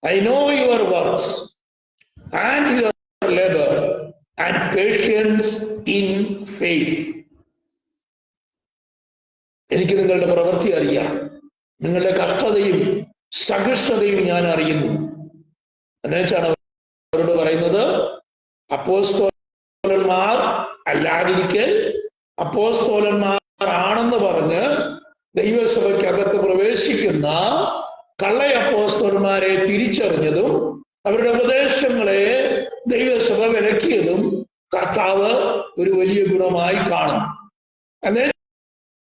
I know your works and your labor and patience in faith. എനിക്ക് നിങ്ങളുടെ പ്രവൃത്തി അറിയാം, നിങ്ങളുടെ കഷ്ടതയും സഹിഷ്ണുതയും ഞാൻ അറിയുന്നു. എന്നുവെച്ചാണ് അവരോട് പറയുന്നത്, അപ്പോസ്തലന്മാർ അല്ലാതിരിക്കെ അപ്പോസ്തലന്മാർ ആണെന്ന് പറഞ്ഞ് ദൈവസഭയ്ക്കകത്ത് പ്രവേശിക്കുന്ന കള്ള അപ്പോസ്തലന്മാരെ തിരിച്ചറിഞ്ഞതും അവരുടെ ഉപദേശങ്ങളെ ദൈവസഭ വിലക്കിയതും കർത്താവ് ഒരു വലിയ ഗുണമായി കാണും.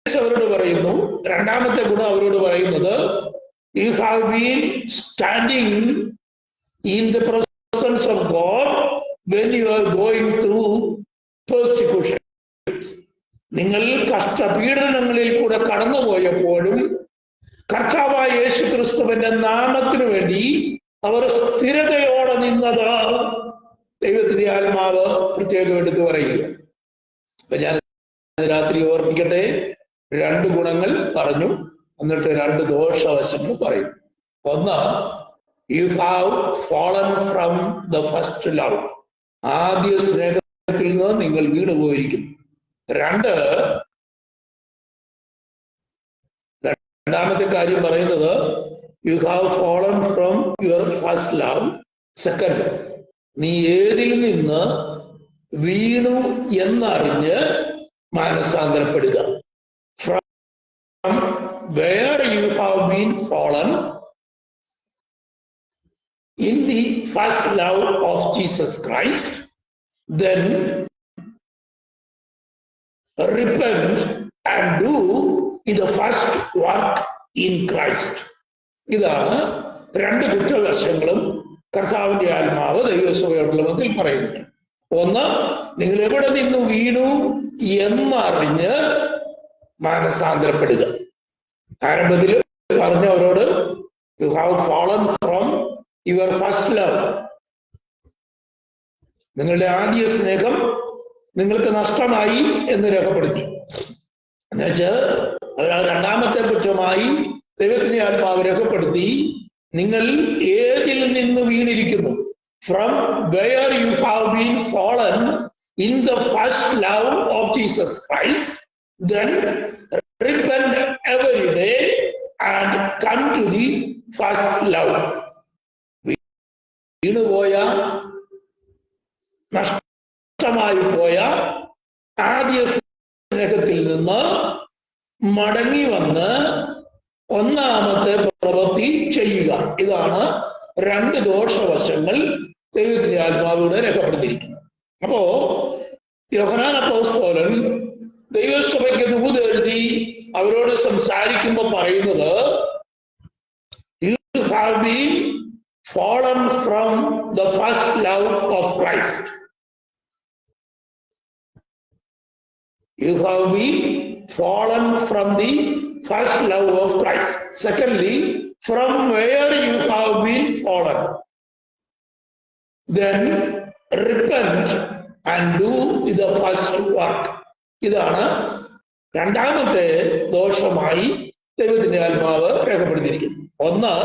അവരോട് പറയുന്നു, രണ്ടാമത്തെ ഗുണം അവരോട് പറയുന്നത്, you have been standing in the presence of God when you are going through persecutions. നിങ്ങൾ കഷ്ടപീഡനങ്ങളിൽ കൂടെ കടന്നുപോയപ്പോഴും കർത്താവായ യേശു ക്രിസ്തുവിന്റെ നാമത്തിനു വേണ്ടി അവർ സ്ഥിരതയോടെ നിന്നത് ദൈവത്തിന്റെ ആത്മാവ് പ്രത്യേകം എടുത്തു പറയുക. അപ്പൊ ഞാൻ രാത്രി ഓർമ്മിക്കട്ടെ, 2 ഗുണങ്ങൾ പറഞ്ഞു, എന്നിട്ട് 2 ദോഷവശങ്ങൾ പറയും. ഒന്ന്, you have fallen from the first love. ആദ്യ സ്നേഹത്തിൽ നിന്ന് നിങ്ങൾ വീണുപോയിരിക്കുന്നു. 2, രണ്ടാമത്തെ കാര്യം പറയുന്നത്, you have fallen from your first love. Second, നീ ഏതിൽ നിന്ന് വീണു എന്നറിഞ്ഞ് മാനസാന്തരപ്പെടുക. From where you have been fallen in the first love of Jesus Christ, then repent and do the first work in Christ. ഇതാണ് 2 കുറ്റവശങ്ങളും കർത്താവിന്റെ ആത്മാവ് ദൈവസഭയോടുള്ള ബന്ധത്തിൽ പറയുന്നത്. ഒന്ന്, നിങ്ങൾ എവിടെ നിന്ന് വീണു എന്നറിഞ്ഞ് മാനസാന്തരപ്പെടുക. ആരംഭത്തിൽ പറഞ്ഞവരോട് you have fallen from your first love. നിങ്ങളുടെ ആദ്യ സ്നേഹം നിങ്ങൾക്ക് നഷ്ടമായി എന്ന് രേഖപ്പെടുത്തി. എന്നുവെച്ചാൽ രണ്ടാമത്തെ കുറ്റമായി ദൈവത്തിന്റെ ആത്മാവ് രേഖപ്പെടുത്തി, നിങ്ങൾ ഏതിൽ നിന്ന് വീണിരിക്കുന്നു. From where you have been fallen in the first love of Jesus Christ, then repent every day and come to the first love. വീണുപോയ, നഷ്ടമായി പോയ ആദ്യ സ്നേഹത്തിൽ നിന്ന് മടങ്ങി വന്ന് ഒന്നാമത്തെ പ്രവൃത്തി ചെയ്യുക. ഇതാണ് 2 ദോഷവശങ്ങൾ ദൈവത്തിന്റെ ആത്മാവിലൂടെ രേഖപ്പെടുത്തിയിരിക്കുന്നത്. അപ്പോ യോഹന്നാൻ അപ്പോസ്തലൻ ദൈവസഭയ്ക്ക് ദൂത് എഴുതി അവരോട് സംസാരിക്കുമ്പോൾ പറയുന്നത്, you have been fallen from the first love of Christ. You have been fallen from the first love of Christ. Secondly, from where you have been fallen, then repent and do the first work. ഇതാണ് രണ്ടാമത്തെ ദോഷമായി ദൈവത്തിന്റെ ആത്മാവ് രേഖപ്പെടുത്തിയിരിക്കുന്നത്. ഒന്ന്,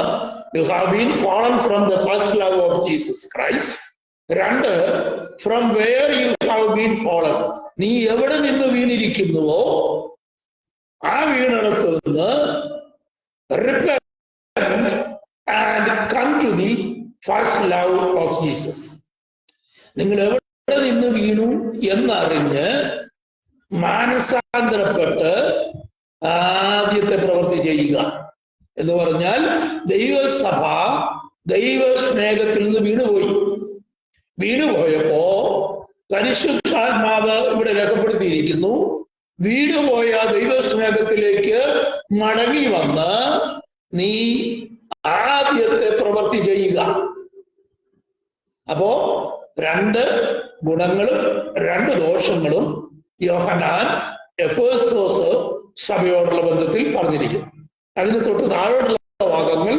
you have been fallen from the first love of Jesus Christ. 2, from where you have been fallen. നീ എവിടെ നിന്ന് വീണിരിക്കുന്നുവോ ആ വീണിടത്ത് നിന്ന് repent and come to the first love of Jesus. നിങ്ങൾ എവിടെ നിന്ന് വീണു എന്നറിഞ്ഞ് മാനസാന്തരപ്പെട്ട് ആദ്യത്തെ പ്രവൃത്തി ചെയ്യുക. എന്ന് പറഞ്ഞാൽ ദൈവസഭ ദൈവസ്നേഹത്തിൽ നിന്ന് വീണുപോയപ്പോ പരിശുദ്ധാത്മാവ് ഇവിടെ രേഖപ്പെടുത്തിയിരിക്കുന്നു, വീണുപോയ ദൈവസ്നേഹത്തിലേക്ക് മടങ്ങി വന്ന് നീ ആദ്യത്തെ പ്രവൃത്തി ചെയ്യുക. അപ്പോ 2 ഗുണങ്ങളും 2 ദോഷങ്ങളും യോഹന്നാൻ എഫേസോസ് സഭയോടുള്ള ബന്ധത്തിൽ പറഞ്ഞിരിക്കുന്നു. അതിന് തൊട്ട് താഴോട്ടുള്ള ഭാഗങ്ങൾ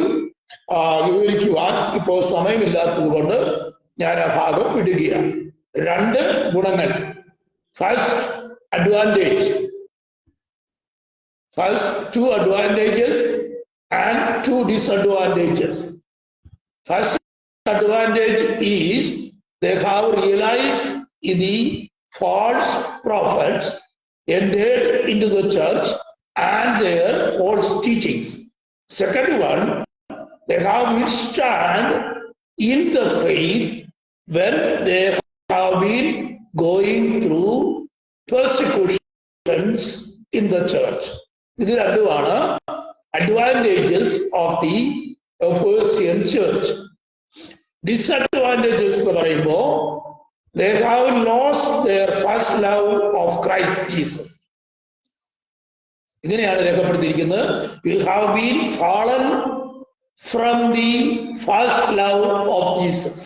വിവരിക്കുവാൻ ഇപ്പോൾ സമയമില്ലാത്തത് കൊണ്ട് ഞാൻ ആ ഭാഗം വിടുകയാണ്. 2 ഗുണങ്ങൾ, first advantage, first 2 advantages and 2 disadvantages. First advantage is they have realized the false prophets entered into the church and their false teachings. Second one, they have withstand in the faith when they have been going through persecutions in the church. ഇത് രണ്ടുമാണ് advantages of the Ephesian church. Disadvantages എന്ന് പറയുമ്പോൾ they have lost their first love of Christ Jesus. ഇങ്ങനെയാണ് രേഖപ്പെടുത്തിയിരിക്കുന്നത്, you have been fallen from the first love of Jesus.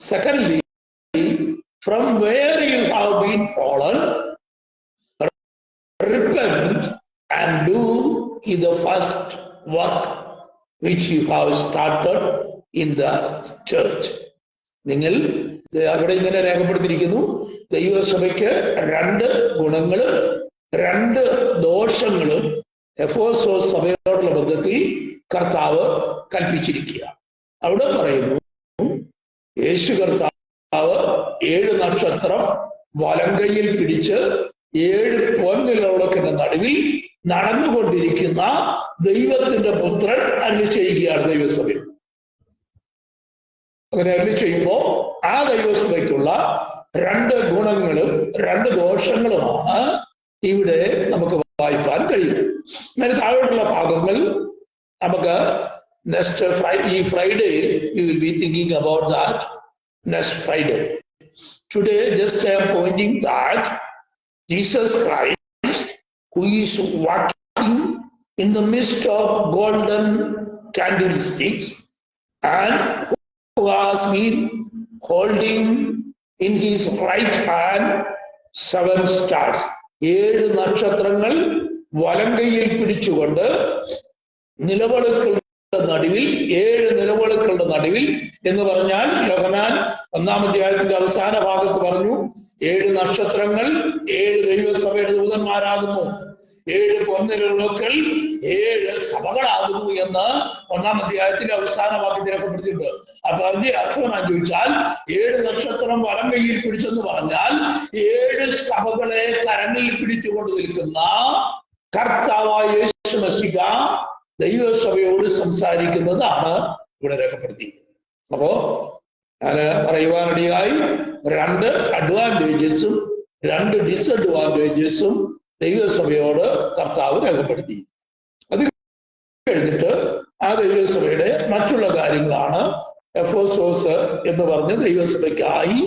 Secondly, from where you have been fallen, repent and do the first work which you have started in the church. നിങ്ങൾ അവിടെ ഇങ്ങനെ രേഖപ്പെടുത്തിയിരിക്കുന്നു, ദൈവസഭയ്ക്ക് രണ്ട് ഗുണങ്ങളും രണ്ട് ദോഷങ്ങളും എഫേസോസ് സഭയോടുള്ള ബന്ധത്തിൽ കർത്താവ് കൽപ്പിച്ചിരിക്കുക. അവിടെ പറയുന്നു, യേശു കർത്താവ് 7 നക്ഷത്രം വലങ്കയിൽ പിടിച്ച് 7 പൊൻനിലവിളക്കിന്റെ നടുവിൽ നടന്നുകൊണ്ടിരിക്കുന്ന ദൈവത്തിന്റെ പുത്രൻ അരുളി ചെയ്യുകയാണ് ദൈവസഭയിൽ. അങ്ങനെ അരുളി ചെയ്യുമ്പോൾ ആ ദൈവസഭയ്ക്കുള്ള രണ്ട് ഗുണങ്ങളും രണ്ട് ദോഷങ്ങളുമാണ് ഇവിടെ നമുക്ക് വായിപ്പാൻ കഴിയും. അങ്ങനെ താഴോട്ടുള്ള ഭാഗങ്ങൾ നമുക്ക് ഈ Friday we will be thinking about that next Friday. Today just I am pointing that Jesus Christ, who is walking in the midst of golden candlesticks and who has been holding in his right hand 7 stars. 7 നക്ഷത്രങ്ങൾ വലങ്കയിൽ പിടിച്ചുകൊണ്ട് നിലവിളക്കുകളുടെ നടുവിൽ, 7 നിലവിളക്കുകളുടെ നടുവിൽ എന്ന് പറഞ്ഞാൽ യോഹന്നാൻ 1-ാം അധ്യായത്തിന്റെ അവസാന ഭാഗത്ത് പറഞ്ഞു, 7 നക്ഷത്രങ്ങൾ 7 ദൈവസഭയുടെ ദൂതന്മാരാകുന്നു, 7 പൊൻനിലവിളക്കുകൾ 7 സഭകളാകുന്നു എന്ന് 1-ാം അധ്യായത്തിന്റെ അവസാന വാക്യത്തിൽ രേഖപ്പെടുത്തിയിട്ടുണ്ട്. അപ്പൊ അതിന്റെ അർത്ഥം ഞാൻ ചോദിച്ചാൽ, 7 നക്ഷത്രം വലങ്കയിൽ പിടിച്ചെന്ന് പറഞ്ഞാൽ 7 സഭകളെ കരങ്ങളിൽ പിടിച്ചുകൊണ്ട് നിൽക്കുന്ന കർത്താവായ യേശു മശിഹ ദൈവസഭയോട് സംസാരിക്കുന്നതാണ് ഇവിടെ രേഖപ്പെടുത്തിയിരിക്കുന്നത്. അപ്പോ ഞാൻ പറയുവാനിടയായി 2 അഡ്വാൻറ്റേജസും 2 ഡിസഡ്വാൻറ്റേജസും ദൈവസഭയോട് കർത്താവ് രേഖപ്പെടുത്തി. അത് കഴിഞ്ഞിട്ട് ആ ദൈവസഭയുടെ മറ്റുള്ള കാര്യങ്ങളാണ് എഫേസോസ് എന്ന് പറഞ്ഞ ദൈവസഭയ്ക്കായി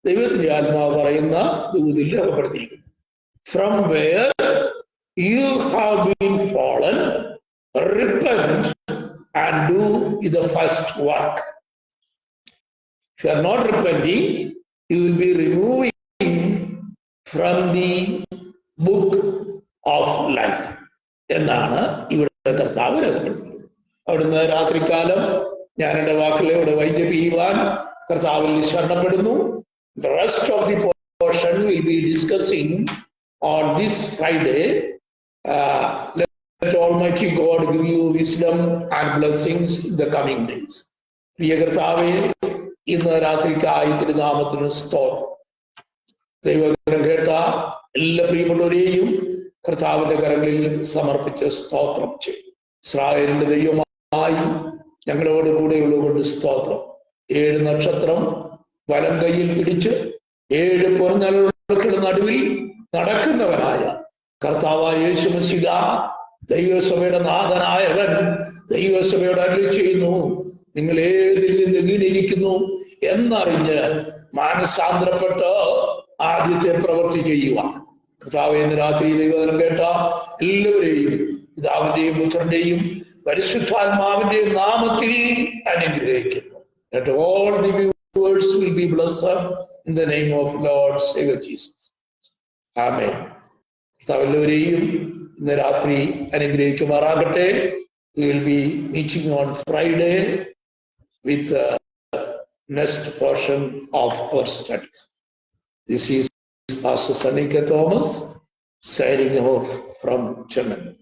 ദൈവത്തിന്റെ ആത്മാവ് പറയുന്ന ദൂതിൽ രേഖപ്പെടുത്തിയിരിക്കുന്നു. From where you have been fallen, repent and do the first work. If you are not repenting, you will be removing from the book of life എന്നാണ് ഇവിടെ കർത്താവ് രേഖപ്പെടുത്തുന്നത്. അവിടുന്ന് രാത്രികാലം ഞാൻ എൻ്റെ വാക്കുകളെ ഇവിടെ വൈൻഡപ്പ് ചെയ്യുവാൻ കർത്താവിൽ ശരണപ്പെടുന്നു. The rest of the portion will be discussing on this Friday. Let Almighty God give you wisdom and blessings in the coming days. പ്രിയ കർത്താവേ, ഇന്ന് രാത്രിക്കായി തിരുനാമത്തിന് സ്തോത്രം. ദൈവവചനം കേട്ട എല്ലാ പ്രിയപ്പെട്ടവരെയും കർത്താവിന്റെ കരങ്ങളിൽ സമർപ്പിച്ച് സ്തോത്രം ചെയ്യും. ഇസ്രായേലിന്റെ ദൈവമായി ഞങ്ങളോട് കൂടെയുള്ളതുകൊണ്ട് സ്തോത്രം. 7 നക്ഷത്രം വലം കൈയിൽ പിടിച്ച് 7 പൊൻനിലവിളക്കുകളുടെ നടുവിൽ നടക്കുന്നവനായ കർത്താവായ യേശു മശിഹ ദൈവസഭയുടെ നാഥനായവൻ ദൈവസഭയോട് അരുളി ചെയ്യുന്നു, നിങ്ങൾ ഏതിൽ നിന്ന് വീണിരിക്കുന്നു എന്നറിഞ്ഞ് മാനസാന്തരപ്പെട്ട് ആദ്യത്തെ പ്രവൃത്തി ചെയ്യുക. കർത്താവേ, ഇന്ന് രാത്രി ദൈവവചനം കേട്ട എല്ലാവരെയും പിതാവിന്റെയും പുത്രന്റെയും പരിശുദ്ധാത്മാവിന്റെയും നാമത്തിൽ അനുഗ്രഹിക്കുന്നു. Let all the viewers will be blessed in the name of Lord Savior Jesus. Amen. കർത്താവ് എല്ലാവരെയും ഇന്ന് രാത്രി അനുഗ്രഹിക്കുമാറാകട്ടെ. We will be meeting on Friday with the next portion of our studies. This is Pastor Sanika Thomas signing off from Germany.